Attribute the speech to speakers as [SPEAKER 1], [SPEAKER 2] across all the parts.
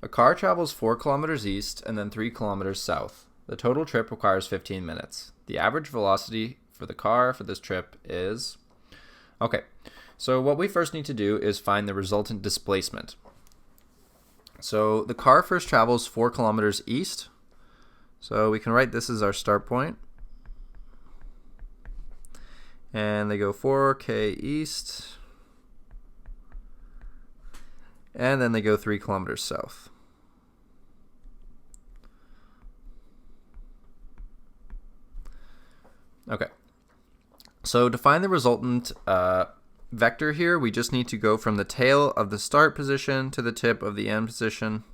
[SPEAKER 1] A car travels 4 kilometers east and then 3 kilometers south. The total trip requires 15 minutes. The average velocity for the car for this trip is... Okay, so what we first need to do is find the resultant displacement. So the car first travels 4 kilometers east. So we can write this as our start point. And they go 4k east. And then they go 3 kilometers south. Okay. So to find the resultant vector here, we just need to go from the tail of the start position to the tip of the end position.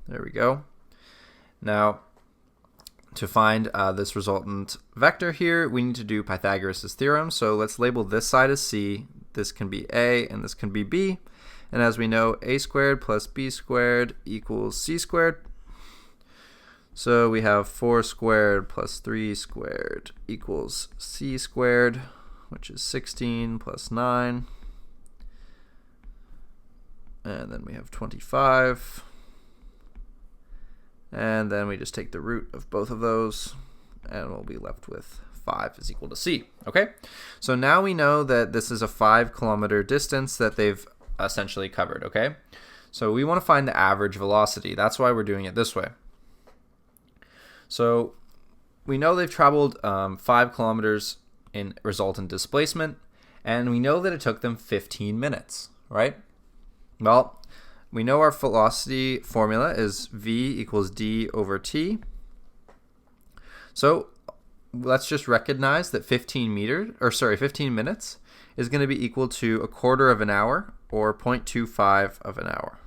[SPEAKER 1] There we go. Now, to find this resultant vector here, we need to do Pythagoras' theorem. So let's label this side as C, this can be A, and this can be B. And as we know, A squared plus B squared equals C squared. So we have 4 squared plus 3 squared equals C squared, which is 16 plus 9. And then we have 25. And then we just take the root of both of those, and we'll be left with 5 is equal to C. Okay, so now we know that this is a 5 kilometer distance that they've essentially covered. Okay, so we want to find the average velocity. That's why we're doing it this way. So we know they've traveled 5 kilometers in resultant displacement, and we know that it took them 15 minutes, right? Well, we know our velocity formula is v equals d over t. So let's just recognize that 15 minutes is going to be equal to 1/4 of an hour, or 0.25 of an hour.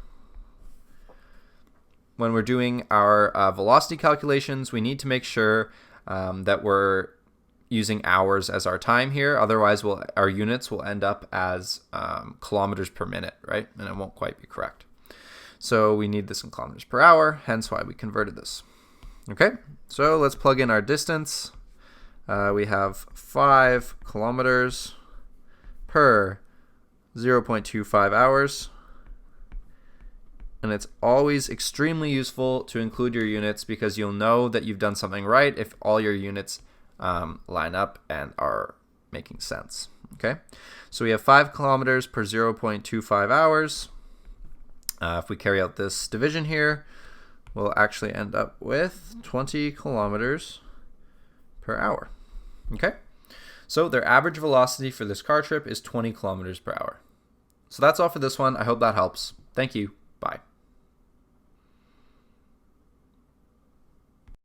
[SPEAKER 1] When we're doing our velocity calculations, we need to make sure that we're using hours as our time here. Otherwise, our units will end up as kilometers per minute, right? And it won't quite be correct. So we need this in kilometers per hour, hence why we converted this. Okay, so let's plug in our distance. We have 5 kilometers per 0.25 hours. And it's always extremely useful to include your units, because you'll know that you've done something right if all your units line up and are making sense. Okay, so we have 5 kilometers per 0.25 hours. If we carry out this division here, we'll actually end up with 20 kilometers per hour. Okay, so their average velocity for this car trip is 20 kilometers per hour. So that's all for this one. I hope that helps. Thank you. Bye.